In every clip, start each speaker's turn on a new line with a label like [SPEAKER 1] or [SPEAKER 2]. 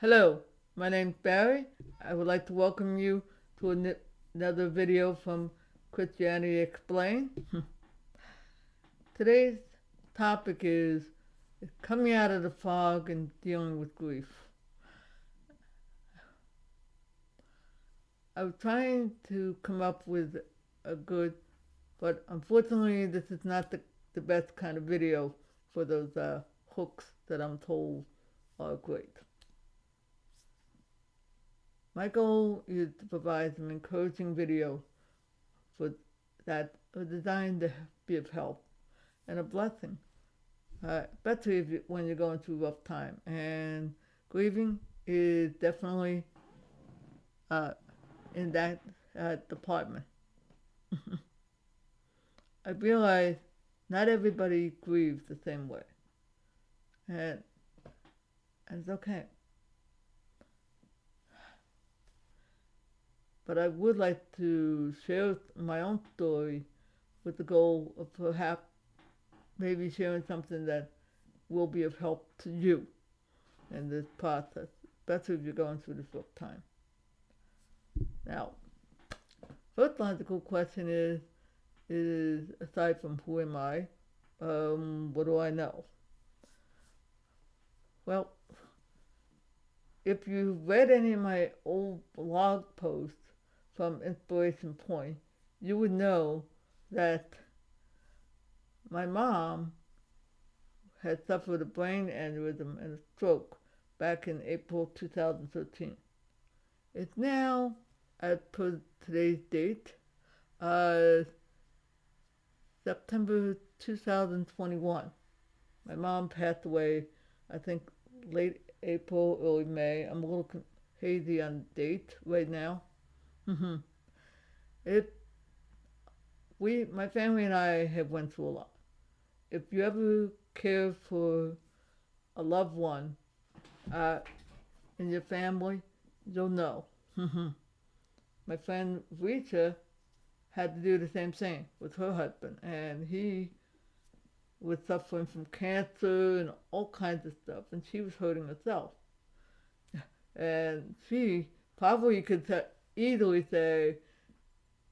[SPEAKER 1] Hello, my name's Barry. I would like to welcome you to another video from Christianity Explained. Today's topic is coming out of the fog and dealing with grief. I was trying to come up with a good, but unfortunately this is not the best kind of video for those hooks that I'm told are great. My goal is to provide some encouraging video for that are designed to be of help and a blessing, especially when you're going through a rough time. And grieving is definitely in that department. I realize not everybody grieves the same way, and it's okay. But I would like to share my own story with the goal of perhaps maybe sharing something that will be of help to you in this process, especially if you're going through this rough time. Now, first logical question is aside from who am I, what do I know? Well, if you read any of my old blog posts from Inspiration Point, you would know that my mom had suffered a brain aneurysm and a stroke back in April 2013. It's now, as per today's date, September 2021. My mom passed away, I think, late April, early May. I'm a little hazy on the date right now. My family and I have went through a lot. If you ever care for a loved one in your family, you'll know. My friend Rita had to do the same thing with her husband, and he was suffering from cancer and all kinds of stuff, and she was hurting herself. And she probably could easily say,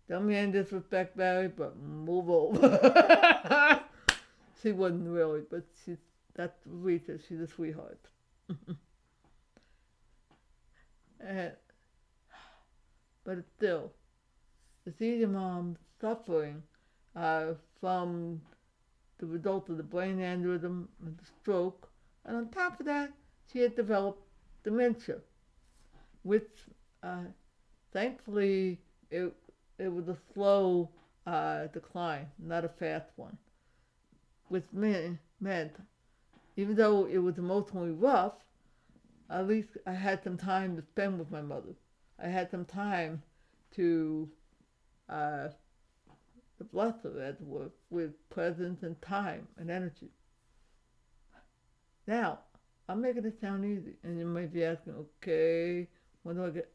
[SPEAKER 1] "Don't mean disrespect, Barry, but move over." She wasn't really, but that's Rita. She's a sweetheart. and, but still, to see your mom suffering from the result of the brain aneurysm and the stroke, and on top of that, she had developed dementia, which thankfully it was a slow decline, not a fast one. Which meant, even though it was emotionally rough, at least I had some time to spend with my mother. I had some time to bless her, as it were, with presence and time and energy. Now, I'm making it sound easy, and you might be asking, okay, when do I get?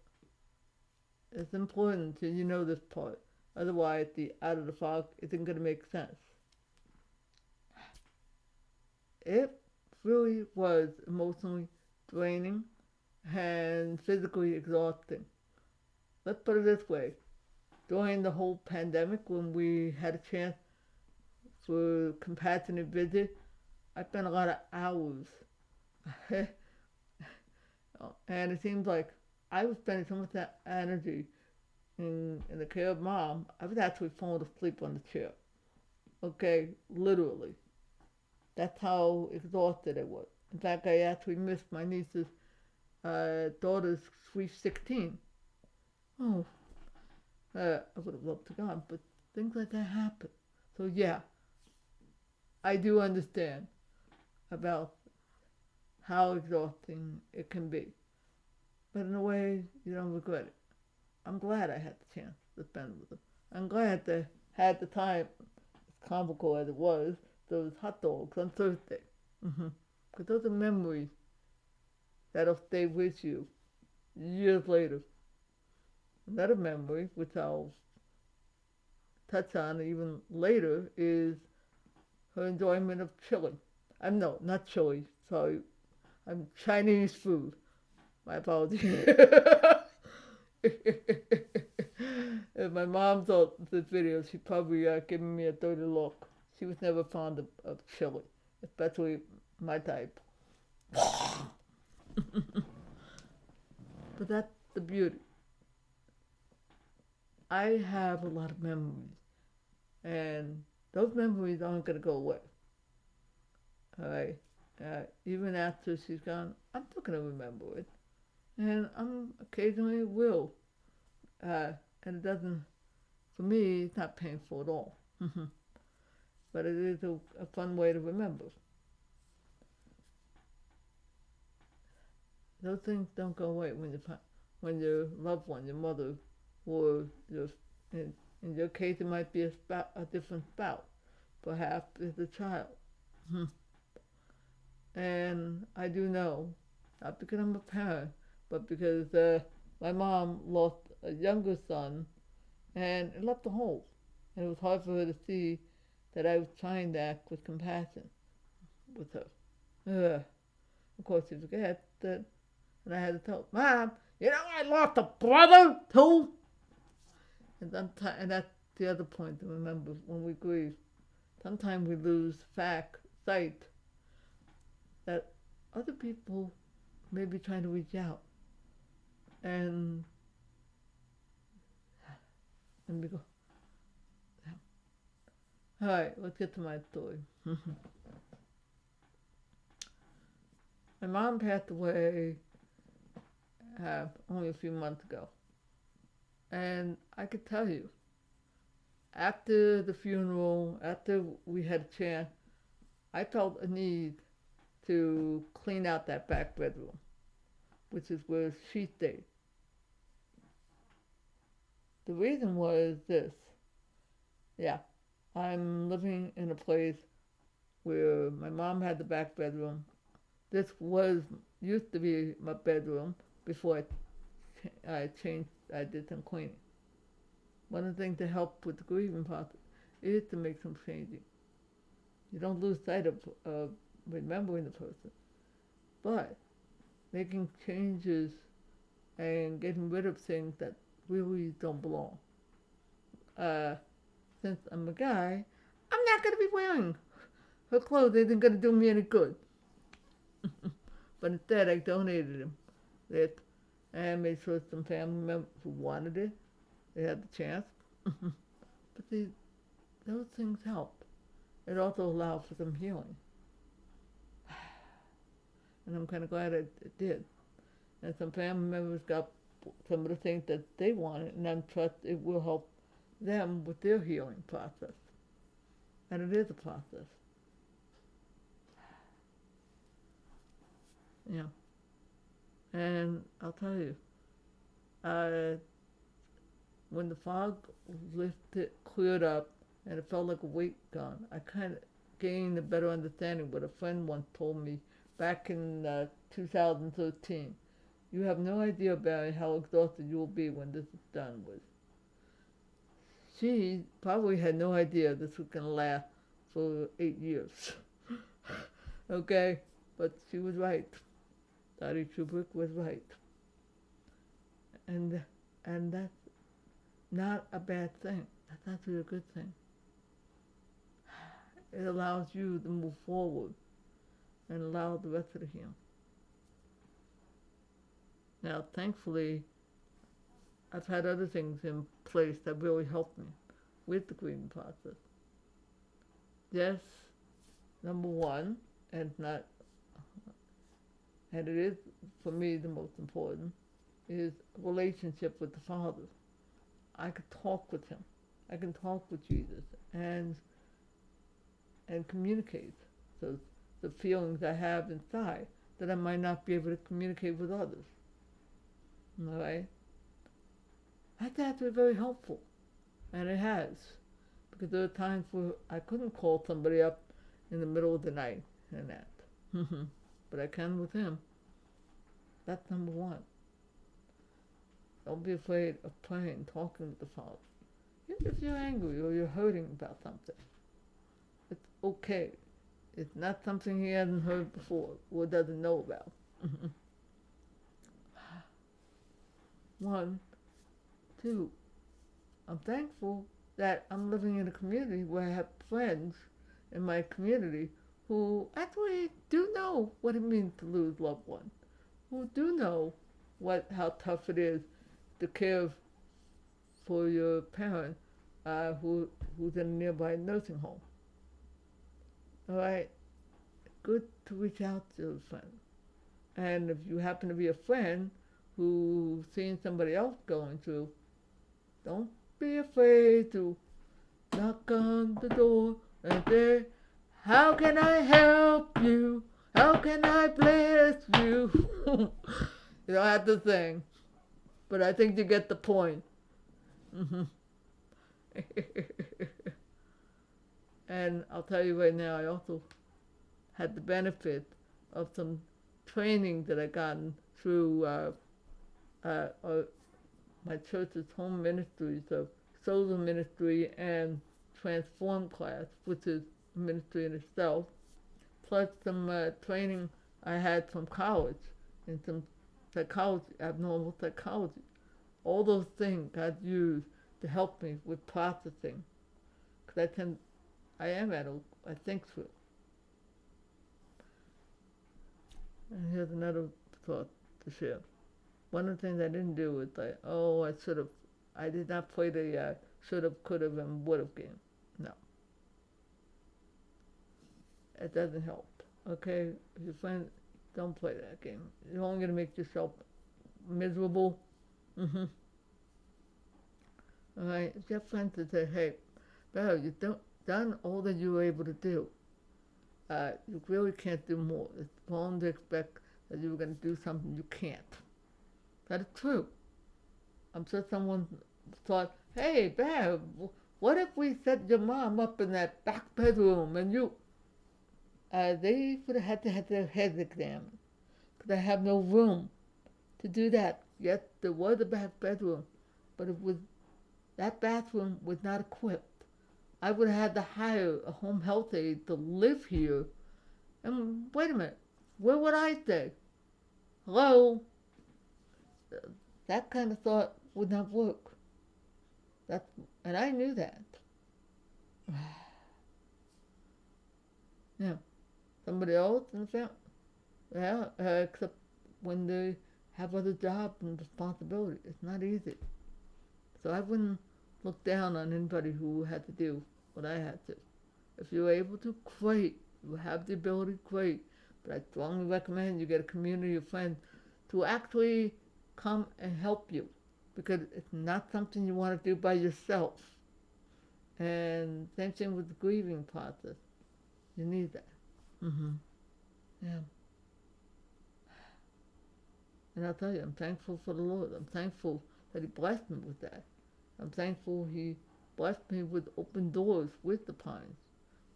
[SPEAKER 1] It's important that you know this part. Otherwise, the out of the fog isn't going to make sense. It really was emotionally draining and physically exhausting. Let's put it this way. During the whole pandemic, when we had a chance for compassionate visit, I spent a lot of hours. And it seems like I was spending so much that energy in the care of mom, I was actually falling asleep on the chair. Okay, literally. That's how exhausted I was. In fact, I actually missed my niece's daughter's sweet 16. Oh, I would have loved to go, but things like that happen. So yeah, I do understand about how exhausting it can be. But in a way, you don't regret it. I'm glad I had the chance to spend with her. I'm glad I had the time, as comical as it was, those hot dogs on Thursday. Because those are memories that'll stay with you years later. Another memory, which I'll touch on even later, is her enjoyment of chili. No, not chili, sorry. Chinese food. My apologies. If my mom saw this video, she'd probably given me a dirty look. She was never fond of chili, especially my type. But that's the beauty. I have a lot of memories, and those memories aren't going to go away. All right? Even after she's gone, I'm still going to remember it. And I'm occasionally will. And it doesn't, for me, it's not painful at all. But it is a fun way to remember. Those things don't go away when your loved one, your mother, or your, in, in your case, it might be a different spouse. Perhaps it's a child. And I do know, not because I'm a parent, but because my mom lost a younger son, and it left a hole. And it was hard for her to see that I was trying to act with compassion with her. Of course, she forgets that, and I had to tell her, Mom, you know I lost a brother too. And that's the other point to remember when we grieve. Sometimes we lose sight that other people may be trying to reach out, and we go, all right, let's get to my story. My mom passed away only a few months ago, and I could tell you, after the funeral, after we had a chance, I felt a need to clean out that back bedroom, which is where she stayed. The reason was this. Yeah, I'm living in a place where my mom had the back bedroom. This used to be my bedroom before I changed. I did some cleaning. One of the things to help with the grieving process is to make some changing. You don't lose sight of remembering the person, but making changes and getting rid of things that really don't belong. Since I'm a guy, I'm not going to be wearing her clothes. Isn't going to do me any good. But instead, I donated them. And made sure some family members who wanted it, they had the chance. But those things help. It also allowed for some healing. And I'm kind of glad it did. And some family members got some of the things that they wanted, and I'm trust it will help them with their healing process. And it is a process. Yeah. And I'll tell you, when the fog cleared up, and it felt like a weight gone, I kind of gained a better understanding what a friend once told me back in 2013. You have no idea, Barry, how exhausted you will be when this is done with. She probably had no idea this was going to last for 8 years. Okay? But she was right. Dottie Trubrick was right. And that's not a bad thing. That's actually a good thing. It allows you to move forward and allow the rest of the healing. Now, thankfully, I've had other things in place that really helped me with the grieving process. Yes, number one, and it is for me the most important, is relationship with the Father. I could talk with him. I can talk with Jesus and communicate the feelings I have inside that I might not be able to communicate with others. All right? That's actually very helpful, and it has, because there are times where I couldn't call somebody up in the middle of the night and that, but I can with him. That's number one. Don't be afraid of praying, talking with the Father. If you're angry or you're hurting about something, it's okay. It's not something he hasn't heard before or doesn't know about. One, two. I'm thankful that I'm living in a community where I have friends in my community who actually do know what it means to lose loved ones, who do know how tough it is to care for your parent who's in a nearby nursing home. All right, good to reach out to a friend. And if you happen to be a friend who's seen somebody else going through, don't be afraid to knock on the door and say, how can I help you? How can I bless you? You don't have to sing, but I think you get the point. Mm-hmm. And I'll tell you right now, I also had the benefit of some training that I gotten through uh, uh, my church's home ministry, so Solar Ministry and Transform class, which is a ministry in itself, plus some training I had from college in some psychology, abnormal psychology. All those things God used to help me with processing, because I am adult, I think through. And here's another thought to share. One of the things I didn't do was I did not play the should have, could have, and would have game. No. It doesn't help. Okay? If your friend, don't play that game. You're only going to make yourself miserable. Mm-hmm. All right? If your friend to say, hey, Barry, you've done all that you were able to do. You really can't do more. It's wrong to expect that you were going to do something you can't. That is true. I'm sure someone thought, hey, Bear, what if we set your mom up in that back bedroom and you... they would have had to have their heads examined because I have no room to do that. Yes, there was a back bedroom, but that bathroom was not equipped. I would have had to hire a home health aide to live here. And wait a minute, where would I stay? Hello? That kind of thought would not work. And I knew that. Yeah. Somebody else in the family? Yeah, except when they have other jobs and responsibilities. It's not easy. So I wouldn't look down on anybody who had to do what I had to. If you're able to, great. You have the ability, great. But I strongly recommend you get a community of friends to actually come and help you, because it's not something you want to do by yourself. And same thing with the grieving process. You need that. Mm-hmm. Yeah. And I'll tell you, I'm thankful for the Lord. I'm thankful that He blessed me with that. I'm thankful He blessed me with open doors with the Pines,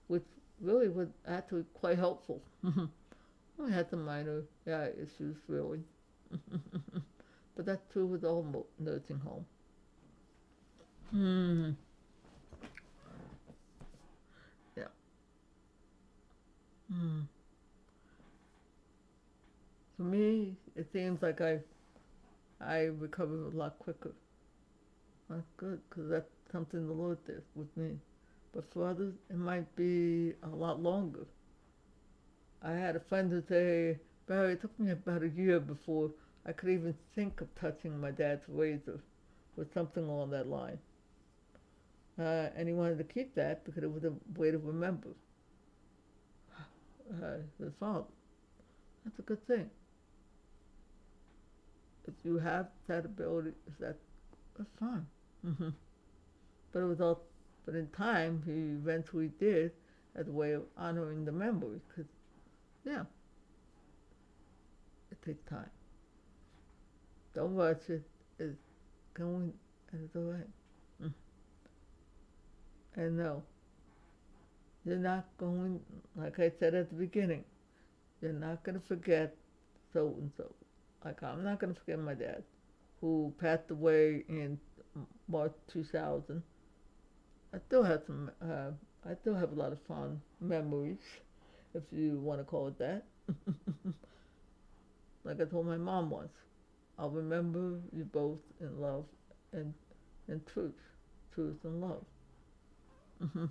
[SPEAKER 1] which really was actually quite helpful. I had some minor issues, really. But that's true with all nursing home. Yeah. For me, it seems like I recover a lot quicker. That's good, because that's something the Lord did with me. But for others, it might be a lot longer. I had a friend who say, Barry, it took me about a year before I could even think of touching my dad's razor, or something along that line. And he wanted to keep that because it was a way to remember his father. That's a good thing. If you have that ability, that's fine. Mm-hmm. But it was all. But in time, he eventually did as a way of honoring the memories. Because, yeah, it takes time. Don't rush it. It's going, and it's all right. And no, you're not going. Like I said at the beginning, you're not going to forget so and so. Like, I'm not going to forget my dad, who passed away in March 2000. I still have a lot of fond memories, if you want to call it that. Like I told my mom once, I'll remember you both in love and in truth and love. Hmm.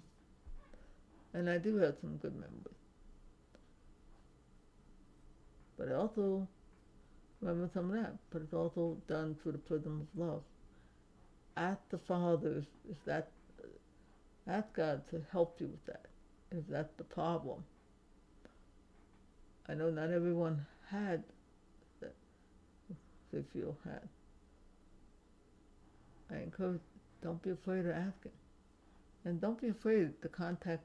[SPEAKER 1] And I do have some good memories, but I also remember some of that. But it's also done through the prism of love. Ask the Father if that, ask God to help you with that, if that's the problem. I know not everyone had that, they feel had. I encourage, don't be afraid of asking. And don't be afraid to contact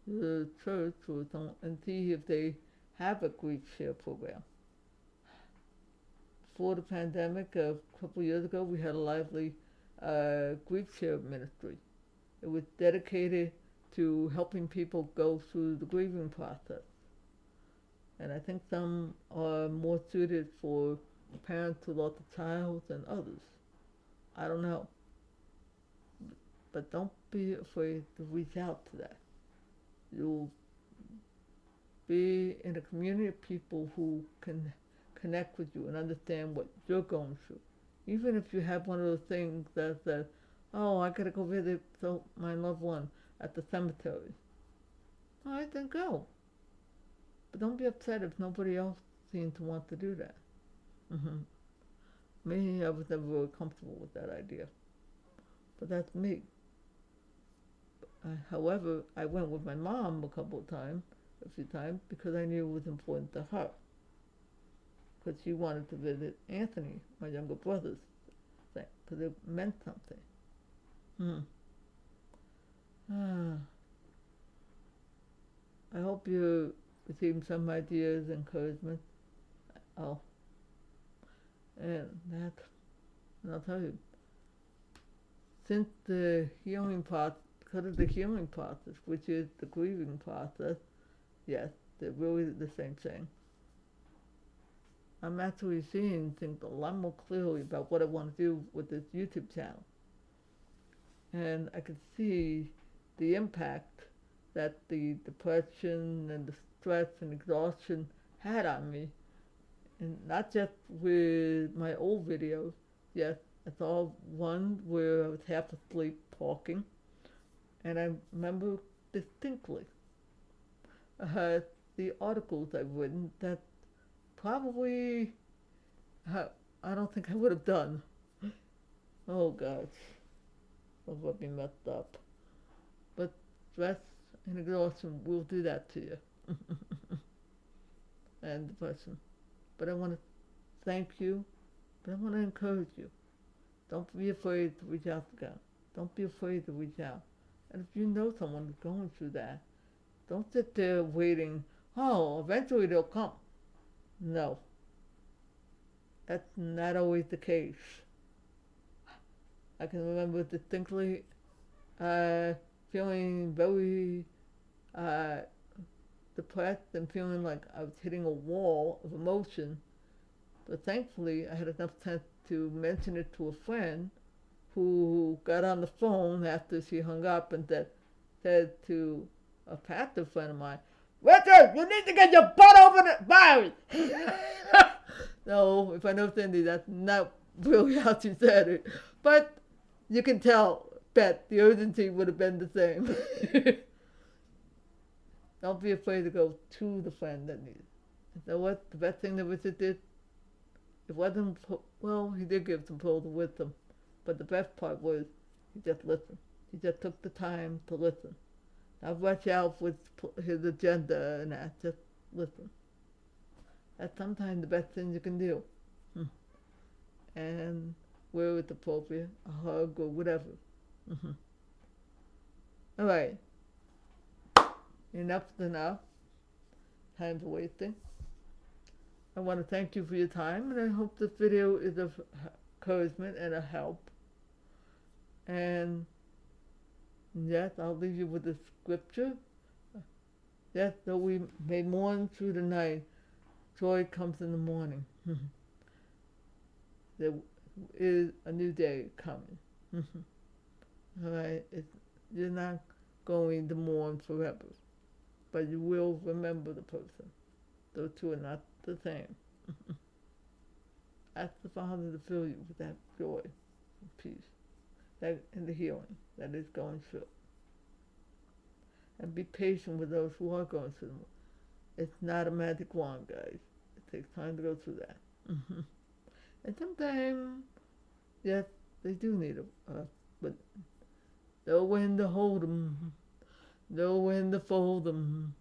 [SPEAKER 1] the church or someone and see if they have a grief share program. Before the pandemic, a couple of years ago, we had a lively grief share ministry. It was dedicated to helping people go through the grieving process. And I think some are more suited for parents who lost a child than others. I don't know. But don't be afraid to reach out to that. You'll be in a community of people who can connect with you and understand what you're going through. Even if you have one of those things that says, oh, I gotta go visit my loved one at the cemetery. All right, then go. But don't be upset if nobody else seems to want to do that. Mm-hmm. Me, I was never really comfortable with that idea. But that's me. However, I went with my mom a few times, because I knew it was important to her. Because she wanted to visit Anthony, my younger brother's thing, because it meant something. I hope you received some ideas, encouragement. Oh, and I'll tell you, since the healing process, because of the healing process, which is the grieving process, yes, they're really the same thing. I'm actually seeing things a lot more clearly about what I want to do with this YouTube channel. And I can see the impact that the depression and the stress and exhaustion had on me. And not just with my old videos. Yes, I saw one where I was half asleep talking. And I remember distinctly the articles I've written that probably I don't think I would have done. Oh gosh, that would be messed up. But stress and exhaustion will do that to you. And depression. But I want to thank you, but I want to encourage you. Don't be afraid to reach out to God. Don't be afraid to reach out. And if you know someone who's going through that, don't sit there waiting, oh, eventually they'll come. No. That's not always the case. I can remember distinctly feeling very depressed and feeling like I was hitting a wall of emotion. But thankfully, I had enough sense to mention it to a friend who got on the phone after she hung up and said to a pastor friend of mine, Richard, you need to get your butt over the virus. No, if I know Cindy, that's not really how she said it. But you can tell, bet the urgency would have been the same. Don't be afraid to go to the friend that needs it. You know what? The best thing that Richard did, it wasn't, well, he did give some pearls of wisdom. But the best part was he just listened. He just took the time to listen. Not rush out with his agenda and that. Just listen. That's sometimes the best thing you can do. And where it's appropriate, a hug or whatever. All right. Enough's enough. Time's wasting. I want to thank you for your time, and I hope this video is of encouragement and a help. And yes, I'll leave you with the scripture. Yes, though we may mourn through the night, joy comes in the morning. There is a new day coming. All right, you're not going to mourn forever, but you will remember the person. Those two are not the same. Ask the Father to fill you with that joy and peace, that and the healing that is going through. And be patient with those who are going through them. It's not a magic wand, guys. It takes time to go through that. And sometimes, yes, they do need but know when to hold them, know when to fold them,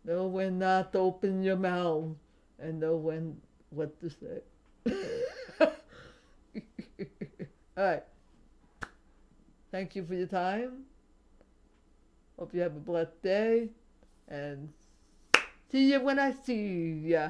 [SPEAKER 1] know when not to open your mouth, and know when what to say. All right. Thank you for your time. Hope you have a blessed day, and see you when I see ya.